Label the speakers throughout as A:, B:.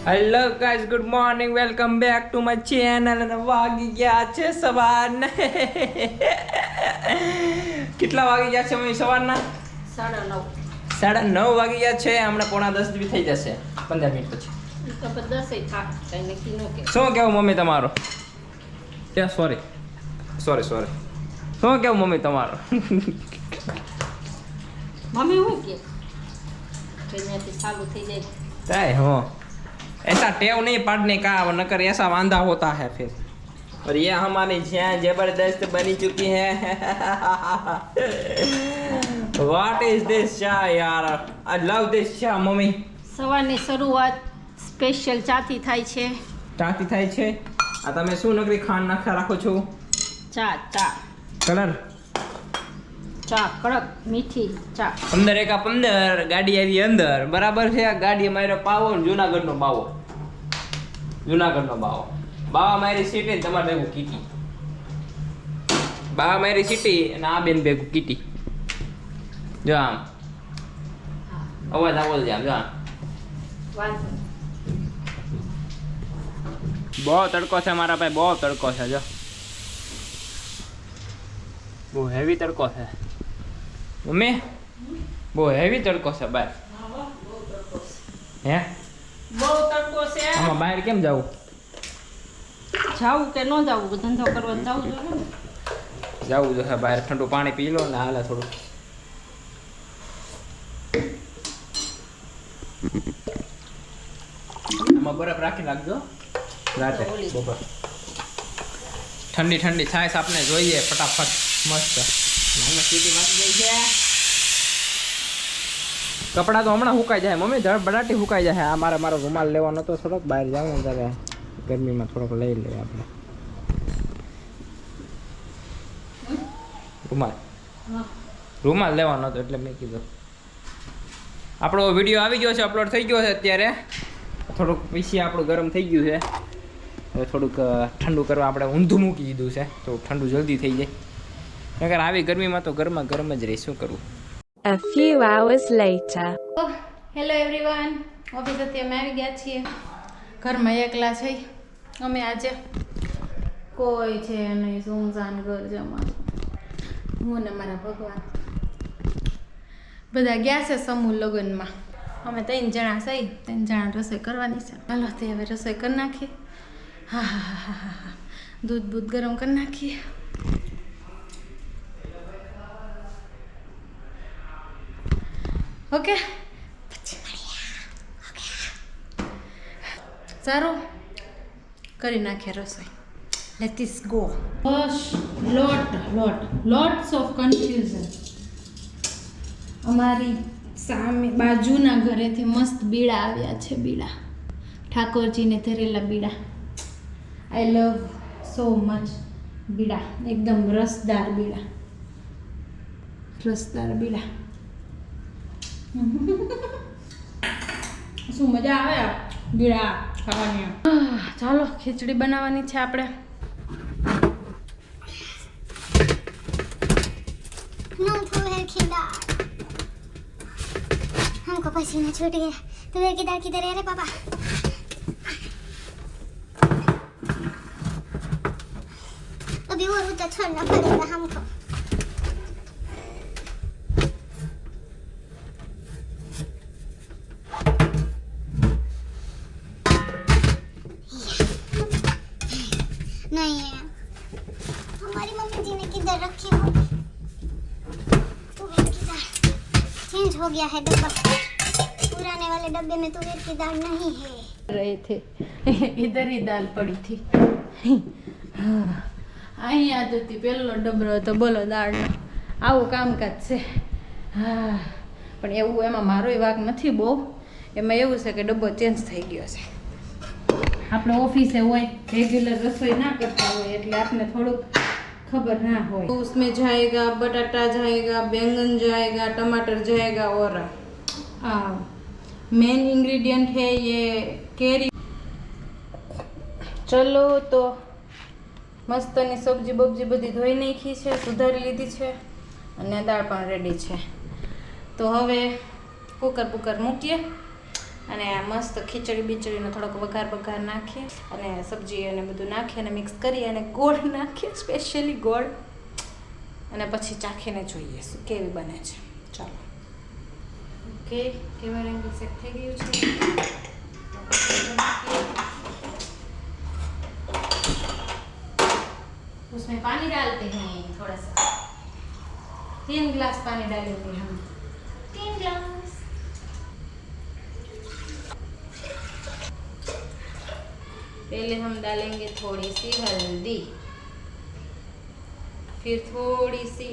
A: Hello guys, good morning, welcome back to my channel. અને વાગી ગયા છે સવારના કેટલા વાગી ગયા છે મમ્મી સવારના?
B: 9:30.
A: 9:30 વાગી ગયા છે. હમણાં 9:45 બી થઈ જશે 15 મિનિટ પછી.
B: તો 10 થાક કઈ નક્કી ન કે.
A: શું કેવું મમ્મી તમારો? સોરી શું કેવું મમ્મી તમારો?
B: મમ્મી હું કે ત્યાંથી ચાલુ થઈ જાય
A: ताई हो ऐसा टेव नहीं पढ़ने का, नकर ऐसा वांदा होता है फिर। और ये हमारी जिया जबरदस्त बनी चुकी है। व्हाट इज दिस चाय यार, आई लव दिस चाय मम्मी।
B: સવારની શરૂઆત સ્પેશિયલ ચાથી થાય છે.
A: ચાથી થાય છે. આ તમે શું નકરી ખાંડ નાખા રાખો છો?
B: ચા
A: કલર
B: ચા કડક મીઠી ચા.
A: 15 ગાડી આવી અંદર, બરાબર છે. આ ગાડી માર્યો પાવો, જુનાગઢનો બાવો. બાવા મારી સિટી, તમારે ભેગું કીટી. બાવા મારી સિટી અને આ બેન ભેગું કીટી. જો આમ અવાજ આવો જ આમ જો આમ. બહુ તડકો છે મારા ભાઈ, બહુ તડકો છે. જો બહુ હેવી તડકો છે મમ્મી, બહુ હેવી તડકો છે બહાર. હે
B: બહુ તડકો છે.
A: આમાં બહાર કેમ જવું?
B: જાવું કે ન જાવું, ધંધો કરવા જાવું જોઈએ ને.
A: જવું જોઈએ બહાર, ઠંડુ પાણી પી લો ને હાલે થોડું. આમાં બરફ રાખી નાખજો રાતે બપોર. ઠંડી ઠંડી છાશ આપણે જોઈએ ફટાફટ મસ્ત. કપડા તો હમણાં સુકાઈ જાય મમ્મી, ધડબડાટી સુકાઈ જાય. આ મારો રૂમાલ લેવાનો તો થોડોક બહાર જાવ ને ત્યારે ગરમીમાં થોડોક લઈ લઈએ આપણે રૂમાલ લેવાનો હતો એટલે મેં કીધું. આપણો વિડીયો આવી ગયો છે, અપલોડ થઈ ગયો છે. અત્યારે થોડુંક પીસી આપણું ગરમ થઈ ગયું છે. હવે થોડુંક ઠંડુ કરવા આપણે ઊંધું મૂકી દીધું છે, તો ઠંડુ જલ્દી થઈ જાય. નકર આવી ગરમીમાં તો ગરમ જ રહી. શું કરવું?
C: A few hours later.
B: Hello everyone, ઓફિસેથી અમે આવી ગયા છીએ. ઘરમાં એકલા છે અમે આજે, કોઈ છે નહીં, સુમસાન ઘર છે અમારું. હું ને મારા ભગવાન બધા ગયા છે સમૂહ લગ્નમાં. અમે 3 જણા છે, 3 જણા રસોઈ કરવાની છે. હાલો તે હવે રસોઈ કરી નાખીએ. હા, દૂધ ગરમ કરી નાખીએ. ઓકે સારું, કરી નાખીએ રસોઈ. Let's go. Bus lots of confusion. અમારી સામે બાજુના ઘરેથી મસ્ત બીડા આવ્યા છે. બીડા ઠાકોરજીને ધરેલા બીડા. આઈ લવ સો મચ બીડા. એકદમ રસદાર બીડા. શું મજા આવે બીડા ખાવાની. ચાલો ખીચડી બનાવવાની છે આપણે.
D: तुअर की दाल हमको पसीना छूट गया. तुअर की दाल किधर है रे पापा? अभी वो उधर छोड़ना पड़ेगा हमको. नहीं है हमारी मम्मी जी ने किधर रखी हो. तुअर की दाल चेंज हो गया है डब्बा. पुराने वाले डब्बे में तुअर की दाल नहीं है.
B: रहे थे इधर ही दाल पड़ी थी. અહીંયા જતી પેલો ડબરો હતો. બોલો દાળનો આવું કામકાજ છે. હા, પણ એવું એમાં મારોય વાંક નથી બહુ. એમાં એવું છે કે ડબ્બો ચેન્જ થઈ ગયો છે. આપણે ઓફિસે હોય, રેગ્યુલર રસોઈ ના કરતા હોય એટલે આપને થોડુંક खबर ना हो. उसमें जाएगा बटाटा जाएगा, बैंगन जाएगा, टमाटर जाएगा और मेन इंग्रेडिएंट है ये केरी. चलो तो મસ્તની સબ્જી બધી ધોઈ નાખી છે, સુધારી લીધી છે અને દાળ પણ રેડી છે. તો હવે કુકર મૂકીએ અને આ મસ્ત ખીચડી બીચડીનો થોડોક વઘાર નાખીએ અને સબ્જી અને બધું નાખીએ અને મિક્સ કરીએ અને ગોળ નાખીએ, સ્પેશિયલી ગોળ, અને પછી ચાખીને જોઈએ શું કેવી બને છે. ચાલો ઓકે, કેમેરા એંગલ સેટ થઈ ગયું છે. उसमें पानी डालते हैं थोड़ा सा, 3 गिलास पानी डालेंगे हम, 3 गिलास. पहले हम डालेंगे थोड़ी सी हल्दी, फिर थोड़ी सी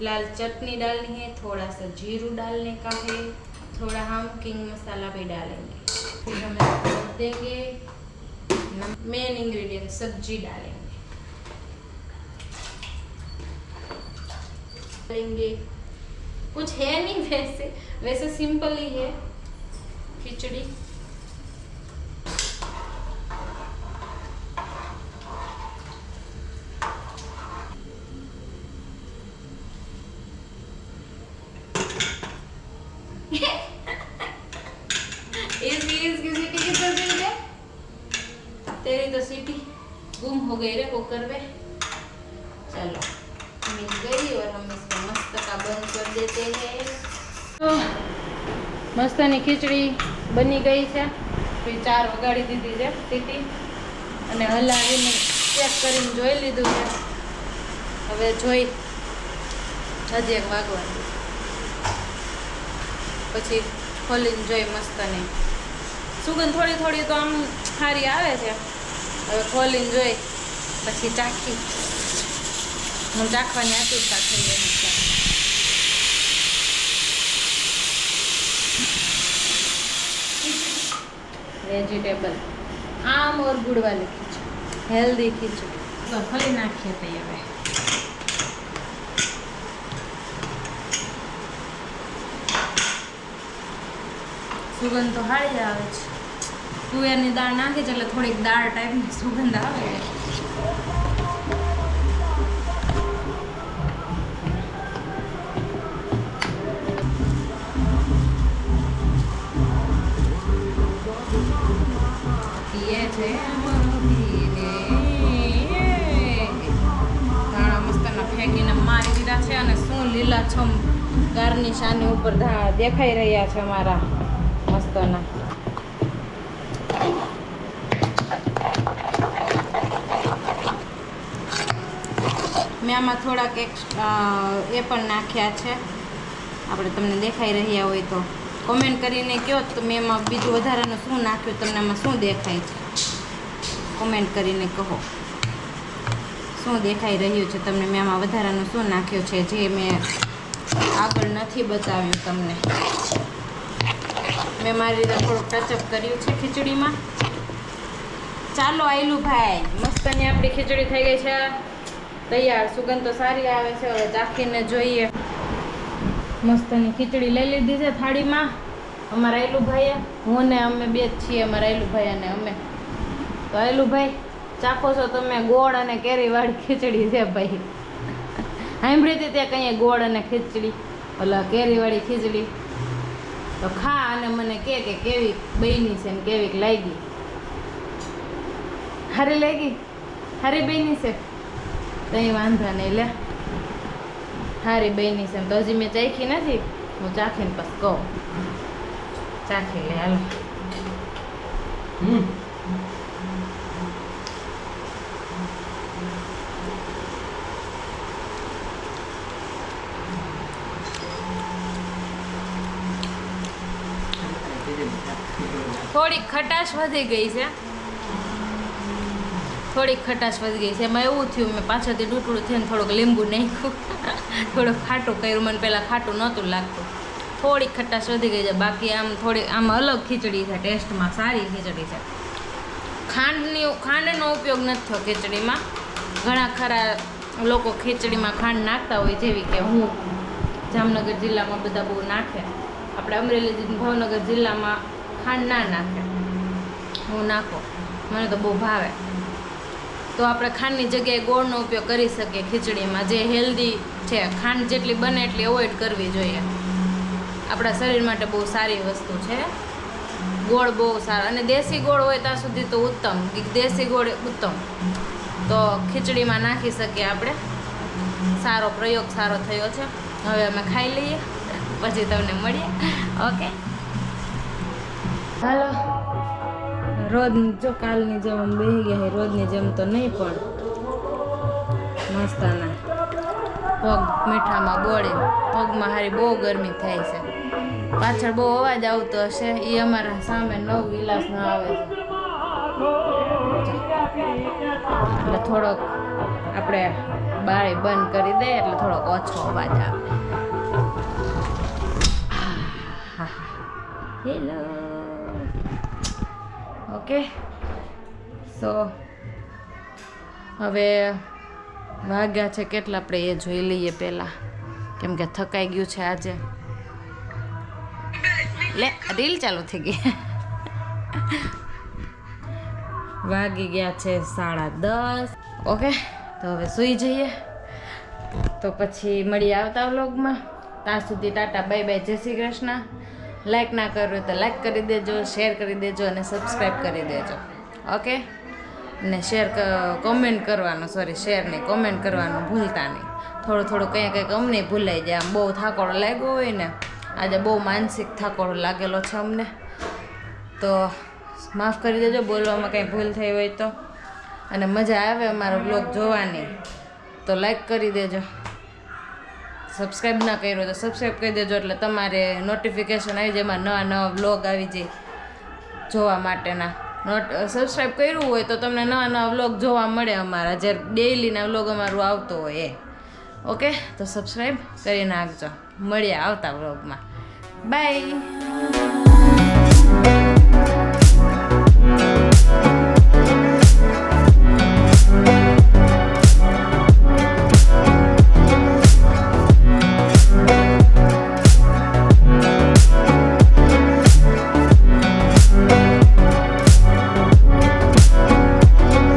B: लाल चटनी डालनी है, थोड़ा सा जीरू डालने का है, थोड़ा हम किंग मसाला भी डालेंगे, फिर हम इसको रख देंगे. मेन इंग्रेडिएंट सब्जी डालेंगे. कुछ है नहीं, वैसे सिंपल ही है खिचड़ी. इसकी सीटी कितना दिन है? तेरी तो सीटी गुम हो गई रे कुकर में. चलो मिल गई और हम इसको मस्त का बंद कर देते हैं. तो મસ્તની ખીચડી બની ગઈ છે. પછી 4 વગાડી દીધી છે સીટી અને હલાવીને ચેક કરીને જોઈ લીધું છે. હવે જોઈ હજી એક વાગવાનું, પછી ખોલીને જોઈ મસ્તની સુગંધ થોડી તો આમ સારી આવે છે. હવે ખોલીને જોઈ પછી ચાખી, હું ચાખવાની આતુરતા થઈ ગઈ છે. वेजिटेबल आम और गुड़ वाली खिचड़ी, हेल्दी खिचड़ी. तो खोली नाखिए तो ये भाई સુગંધ તો સારી આવે છે. તુવેરની દાળ નાખી છે એટલે થોડીક દાળ ટાઈપની સુગંધ આવે છે. ધાણા મસ્તના ફેંકીને મારી દીધા છે અને શું લીલાછમ ગાર્નિશ આની ઉપર દેખાઈ રહ્યા છે અમારા મસ્તના. મેં આમાં થોડાક એ પણ નાખ્યા છે, આપણે તમને દેખાઈ રહ્યા હોય તો કોમેન્ટ કરીને કહો તો મેં એમાં બીજું વધારાનું શું નાખ્યું, તમને આમાં શું દેખાય છે કોમેન્ટ કરીને કહો શું દેખાઈ રહ્યું છે તમને. મેં આમાં વધારાનું શું નાખ્યું છે જે મેં આગળ નથી બતાવ્યું તમને. મેં મારી રીતે થોડુંક ટચઅપ કર્યું છે ખીચડીમાં. ચાલો આયલું ભાઈ, મસ્તની આપણી ખીચડી થઈ ગઈ છે તૈયાર. સુગંધ તો સારી આવે છે. હવે ચાખીને જોઈએ. મસ્તની ખીચડી લઈ લીધી છે થાળીમાં અમારા આયલુભાઈએ. હું ને અમે બે જ છીએ, અમારા આયલુભાઈ અને અમે. તો આયલુભાઈ ચાખો છો તમે? ગોળ અને કેરીવાળી ખીચડી છે ભાઈ. સાંભળી હતી ત્યાં કહીએ ગોળ અને ખીચડી, ઓલા કેરીવાળી ખીચડી. તો ખા અને મને કે કેવી બની છે ને કેવીક લાગી. હારી લાગી? હારી બની છે? કંઈ વાંધો નહીં, લે હારી બની છે. તો હજી મેં ચાખી નથી, હું ચાખીને પછી કહું. ચાખી લે હાલો. થોડીક ખટાશ વધી ગઈ છે, થોડીક ખટાશ વધી ગઈ છે. એમાં એવું થયું મેં પાછળથી ડૂટડું થઈને થોડુંક લીંબુ નાખ્યું, થોડુંક ખાટું કર્યું. મને પહેલાં ખાટું નહોતું લાગતું. થોડીક ખટાશ વધી ગઈ છે. બાકી આમ થોડી આમ અલગ ખીચડી છે, ટેસ્ટમાં સારી ખીચડી છે. ખાંડનો ઉપયોગ નથી થયો ખીચડીમાં. ઘણા ખરા લોકો ખીચડીમાં ખાંડ નાખતા હોય, જેવી કે હું જામનગર જિલ્લામાં બધા બહુ નાખે. આપણે અમરેલી ભાવનગર જિલ્લામાં ખાંડ ના નાખે, હું નાખો, મને તો બહુ ભાવે. તો આપણે ખાંડની જગ્યાએ ગોળનો ઉપયોગ કરી શકીએ ખીચડીમાં, જે હેલ્ધી છે. ખાંડ જેટલી બને એટલી અવોઇડ કરવી જોઈએ. આપણા શરીર માટે બહુ સારી વસ્તુ છે. ગોળ બહુ સારો, અને દેશી ગોળ હોય ત્યાં સુધી તો ઉત્તમ. દેશી ગોળ ઉત્તમ, તો ખીચડીમાં નાખી શકીએ આપણે. સારો પ્રયોગ સારો થયો છે. હવે અમે ખાઈ લઈએ, પછી તમને મળીએ. ઓકે, હાલો. રોજ જો કાલની જેમ અમે બેસી ગયા છે, રોજની જેમ તો નહીં, પણ મસ્તાના પગ મીઠામાં બોળે. પગમાં હારી બહુ ગરમી થાય છે. પાછળ બહુ અવાજ આવતો હશે, એ અમારા સામે નવ વિલાસનો આવે છે, એટલે થોડોક આપણે બારી બંધ કરી દઈએ એટલે થોડોક ઓછો અવાજ આવે. Hello, okay. સો હવે વાગ્યા છે કેટલા આપણે એ જોઈ લઈએ પહેલાં, કેમ કે થકાઈ ગયું છે આજે. લે, રીલ ચાલુ થઈ ગઈ. વાગી ગયા છે 10:30. ઓકે, તો હવે સૂઈ જઈએ. તો પછી મળીએ આવતા વ્લોગમાં. ત્યાં સુધી ટાટા, બાય બાય, જય શ્રી કૃષ્ણ. લાઈક ના કરવું તો લાઈક કરી દેજો, શેર કરી દેજો અને સબસ્ક્રાઈબ કરી દેજો. ઓકે, ને કોમેન્ટ કરવાનું, શેર નહીં, કોમેન્ટ કરવાનું ભૂલતા નહીં. થોડું કંઈક અમને ભૂલાઈ જાય. આમ બહુ થાકોડો લાગ્યો હોય ને, આજે બહુ માનસિક થાકોડો લાગેલો છે અમને, તો માફ કરી દેજો બોલવામાં કંઈ ભૂલ થઈ હોય તો. અને મજા આવે અમારો બ્લોગ જોવાની તો લાઈક કરી દેજો. સબસ્ક્રાઈબ ના કર્યો તો સબસ્ક્રાઈબ કરી દેજો, એટલે તમારે નોટિફિકેશન આવી જાય, એમાં નવા વ્લોગ આવી જાય જોવા માટેના. સબસ્ક્રાઈબ કર્યું હોય તો તમને નવા વ્લોગ જોવા મળે અમારા, જે ડેઈલીના વ્લોગ અમારું આવતો હોય એ. ઓકે, તો સબસ્ક્રાઈબ કરી નાખજો. મળીએ આવતા વ્લોગમાં. બાય.